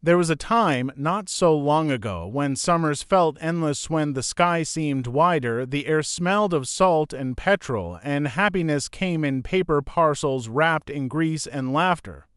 There was a time, not so long ago, when summers felt endless, when the sky seemed wider, the air smelled of salt and petrol, and happiness came in paper parcels wrapped in grease and laughter.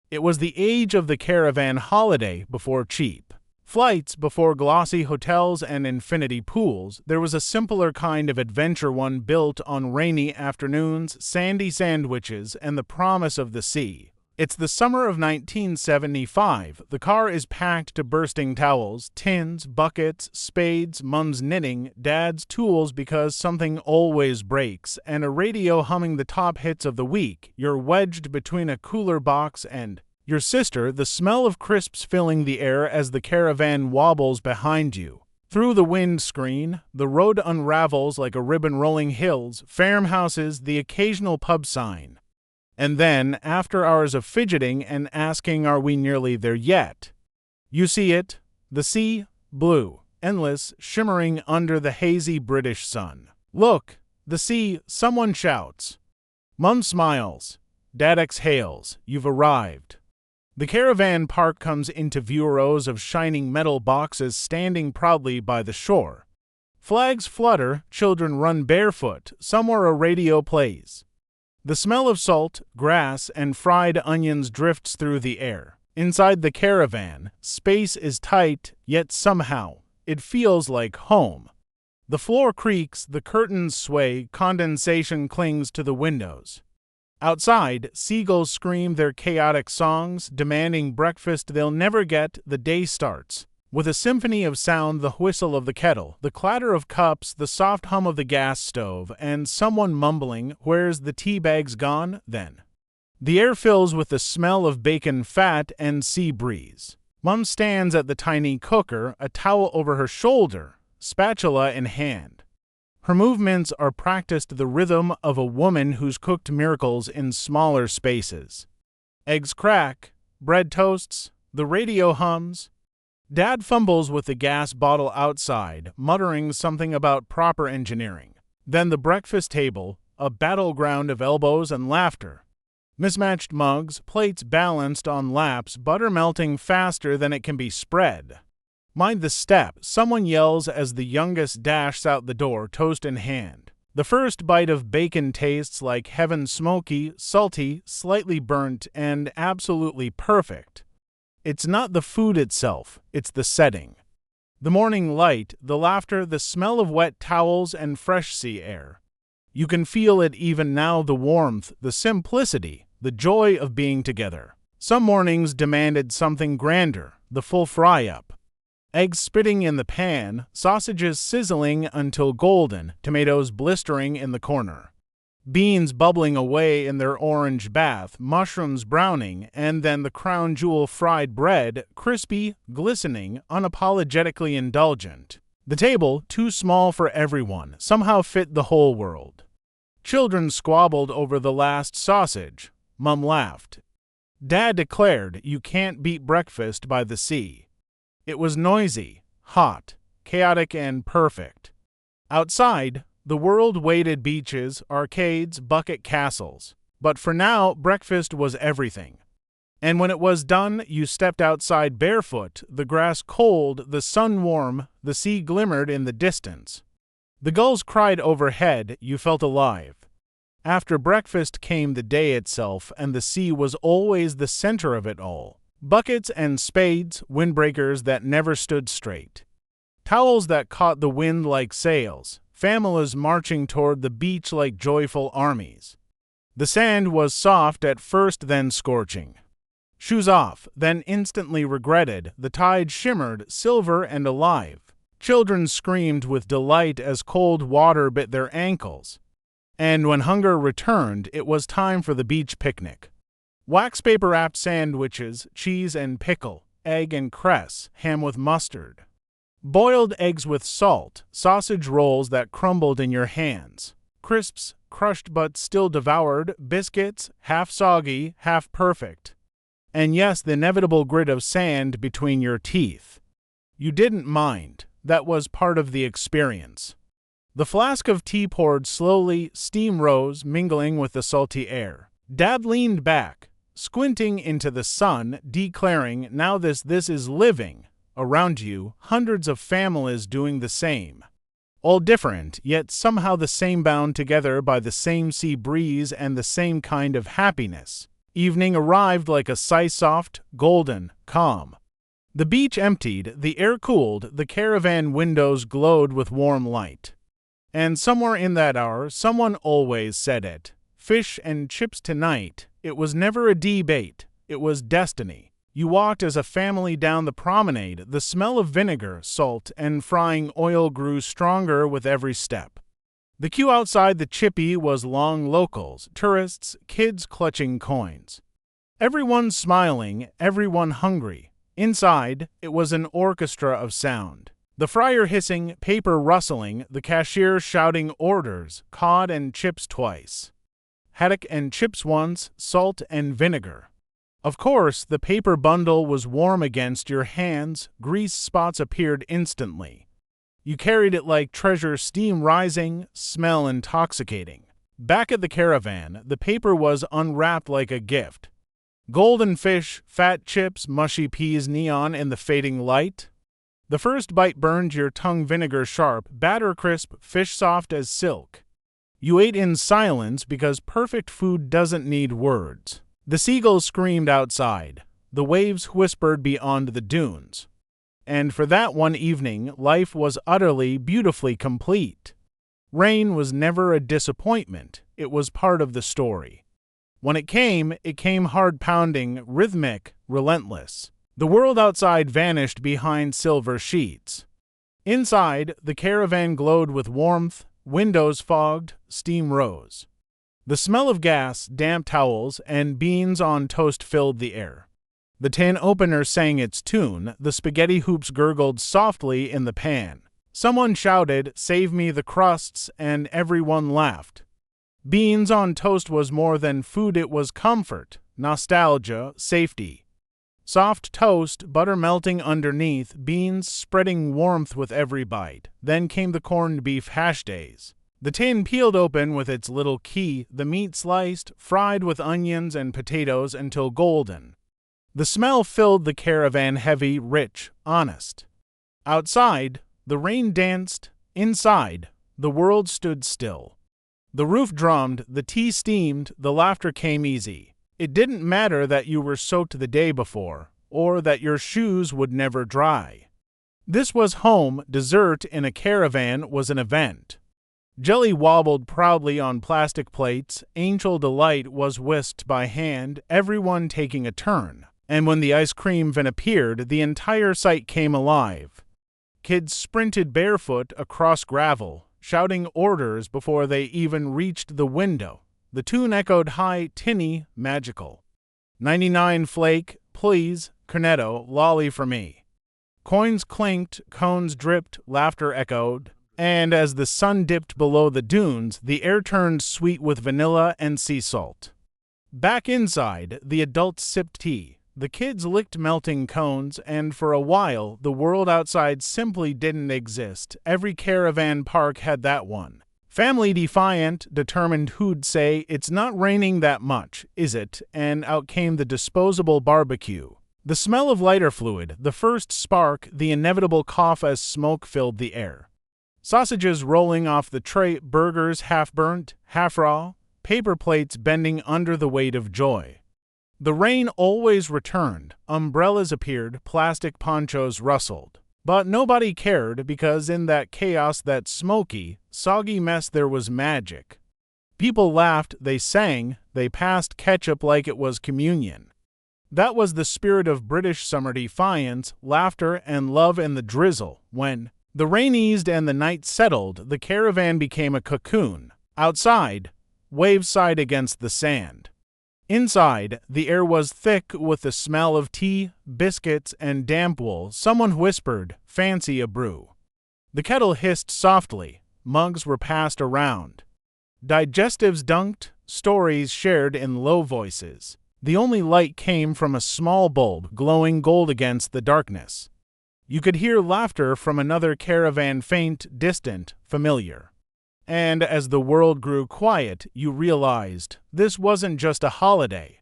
It was the age of the caravan holiday before cheap flights, before glossy hotels and infinity pools. There was a simpler kind of adventure, one built on rainy afternoons, sandy sandwiches, and the promise of the sea. It's the summer of 1975. The car is packed to bursting: towels, tins, buckets, spades, Mum's knitting, Dad's tools because something always breaks, and a radio humming the top hits of the week. You're wedged between a cooler box and your sister, the smell of crisps filling the air as the caravan wobbles behind you. Through the windscreen, the road unravels like a ribbon, rolling hills, farmhouses, the occasional pub sign. And then, after hours of fidgeting and asking, are we nearly there yet? You see it, the sea, blue, endless, shimmering under the hazy British sun. Look, the sea, someone shouts. Mum smiles. Dad exhales. You've arrived. The caravan park comes into view, rows of shining metal boxes standing proudly by the shore. Flags flutter, children run barefoot, somewhere a radio plays. The smell of salt, grass, and fried onions drifts through the air. Inside the caravan, space is tight, yet somehow it feels like home. The floor creaks, the curtains sway, condensation clings to the windows. Outside, seagulls scream their chaotic songs, demanding breakfast they'll never get. The day starts with a symphony of sound: the whistle of the kettle, the clatter of cups, the soft hum of the gas stove, and someone mumbling, "Where's the tea bags gone?" Then the air fills with the smell of bacon fat and sea breeze. Mum stands at the tiny cooker, a towel over her shoulder, spatula in hand. Her movements are practiced, the rhythm of a woman who's cooked miracles in smaller spaces. Eggs crack, bread toasts, the radio hums. Dad fumbles with the gas bottle outside, muttering something about proper engineering. Then the breakfast table, a battleground of elbows and laughter. Mismatched mugs, plates balanced on laps, butter melting faster than it can be spread. Mind the step, someone yells as the youngest dashes out the door, toast in hand. The first bite of bacon tastes like heaven, smoky, salty, slightly burnt, and absolutely perfect. It's not the food itself, it's the setting. The morning light, the laughter, the smell of wet towels and fresh sea air. You can feel it even now, the warmth, the simplicity, the joy of being together. Some mornings demanded something grander, the full fry-up. Eggs spitting in the pan, sausages sizzling until golden, tomatoes blistering in the corner. Beans bubbling away in their orange bath, mushrooms browning, and then the crown jewel fried bread, crispy, glistening, unapologetically indulgent. The table, too small for everyone, somehow fit the whole world. Children squabbled over the last sausage. Mum laughed. Dad declared, you can't beat breakfast by the sea. It was noisy, hot, chaotic, and perfect. Outside, the world waited: beaches, arcades, bucket castles. But for now, breakfast was everything. And when it was done, you stepped outside barefoot, the grass cold, the sun warm, the sea glimmered in the distance. The gulls cried overhead, you felt alive. After breakfast came the day itself, and the sea was always the center of it all. Buckets and spades, windbreakers that never stood straight. Towels that caught the wind like sails, families marching toward the beach like joyful armies. The sand was soft at first, then scorching. Shoes off, then instantly regretted. The tide shimmered, silver and alive. Children screamed with delight as cold water bit their ankles. And when hunger returned, it was time for the beach picnic. Wax paper wrapped sandwiches, cheese and pickle, egg and cress, ham with mustard. Boiled eggs with salt, sausage rolls that crumbled in your hands. Crisps, crushed but still devoured, biscuits, half soggy, half perfect. And yes, the inevitable grit of sand between your teeth. You didn't mind. That was part of the experience. The flask of tea poured slowly, steam rose, mingling with the salty air. Dad leaned back, squinting into the sun, declaring, "Now this is living." Around you, hundreds of families doing the same. All different, yet somehow the same, bound together by the same sea breeze and the same kind of happiness. Evening arrived like a sigh, soft, golden, calm. The beach emptied, the air cooled, the caravan windows glowed with warm light. And somewhere in that hour, someone always said it. Fish and chips tonight. It was never a debate. It was destiny. You walked as a family down the promenade. The smell of vinegar, salt, and frying oil grew stronger with every step. The queue outside the chippy was long, locals, tourists, kids clutching coins. Everyone smiling, everyone hungry. Inside, it was an orchestra of sound. The fryer hissing, paper rustling, the cashier shouting orders, cod and chips twice. Haddock and chips once, salt and vinegar. Of course, the paper bundle was warm against your hands, grease spots appeared instantly. You carried it like treasure, steam rising, smell intoxicating. Back at the caravan, the paper was unwrapped like a gift. Golden fish, fat chips, mushy peas, neon in the fading light. The first bite burned your tongue, vinegar sharp, batter crisp, fish soft as silk. You ate in silence because perfect food doesn't need words. The seagulls screamed outside. The waves whispered beyond the dunes. And for that one evening, life was utterly, beautifully complete. Rain was never a disappointment. It was part of the story. When it came hard-pounding, rhythmic, relentless. The world outside vanished behind silver sheets. Inside, the caravan glowed with warmth, windows fogged, steam rose. The smell of gas, damp towels, and beans on toast filled the air. The tin opener sang its tune, the spaghetti hoops gurgled softly in the pan. Someone shouted, "Save me the crusts," and everyone laughed. Beans on toast was more than food, it was comfort, nostalgia, safety. Soft toast, butter melting underneath, beans spreading warmth with every bite. Then came the corned beef hash days. The tin peeled open with its little key, the meat sliced, fried with onions and potatoes until golden. The smell filled the caravan, heavy, rich, honest. Outside, the rain danced. Inside, the world stood still. The roof drummed, the tea steamed, the laughter came easy. It didn't matter that you were soaked the day before, or that your shoes would never dry. This was home. Dessert in a caravan was an event. Jelly wobbled proudly on plastic plates. Angel delight was whisked by hand, everyone taking a turn. And when the ice cream van appeared, the entire site came alive. Kids sprinted barefoot across gravel, shouting orders before they even reached the window. The tune echoed high, tinny, magical. 99 flake, please, cornetto, lolly for me. Coins clinked, cones dripped, laughter echoed, and as the sun dipped below the dunes, the air turned sweet with vanilla and sea salt. Back inside, the adults sipped tea. The kids licked melting cones, and for a while, the world outside simply didn't exist. Every caravan park had that one. Family defiant, determined who'd say, "It's not raining that much, is it?" And out came the disposable barbecue. The smell of lighter fluid, the first spark, the inevitable cough as smoke filled the air. Sausages rolling off the tray, burgers half burnt, half raw, paper plates bending under the weight of joy. The rain always returned, umbrellas appeared, plastic ponchos rustled. But nobody cared because in that chaos, that smoky, soggy mess, there was magic. People laughed, they sang, they passed ketchup like it was communion. That was the spirit of British summer, defiance, laughter, and love in the drizzle. When the rain eased and the night settled, the caravan became a cocoon. Outside, waves sighed against the sand. Inside, the air was thick with the smell of tea, biscuits, and damp wool. Someone whispered, "Fancy a brew." The kettle hissed softly. Mugs were passed around. Digestives dunked, stories shared in low voices. The only light came from a small bulb glowing gold against the darkness. You could hear laughter from another caravan, faint, distant, familiar. And as the world grew quiet, you realized this wasn't just a holiday.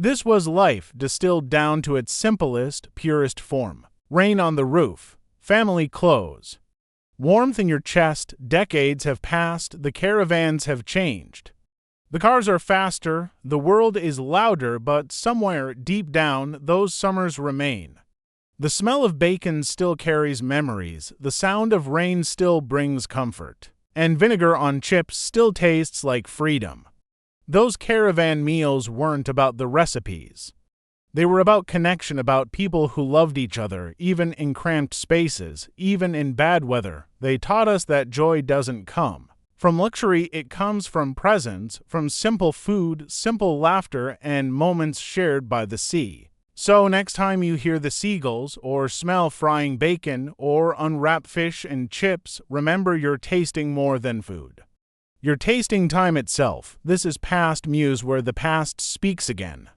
This was life distilled down to its simplest, purest form. Rain on the roof, family clothes, warmth in your chest. Decades have passed, the caravans have changed. The cars are faster, the world is louder, but somewhere deep down, those summers remain. The smell of bacon still carries memories, the sound of rain still brings comfort, and vinegar on chips still tastes like freedom. Those caravan meals weren't about the recipes. They were about connection, about people who loved each other, even in cramped spaces, even in bad weather. They taught us that joy doesn't come from luxury, it comes from presence, from simple food, simple laughter, and moments shared by the sea. So next time you hear the seagulls, or smell frying bacon, or unwrap fish and chips, remember you're tasting more than food. You're tasting time itself. This is PastMuse, where the past speaks again.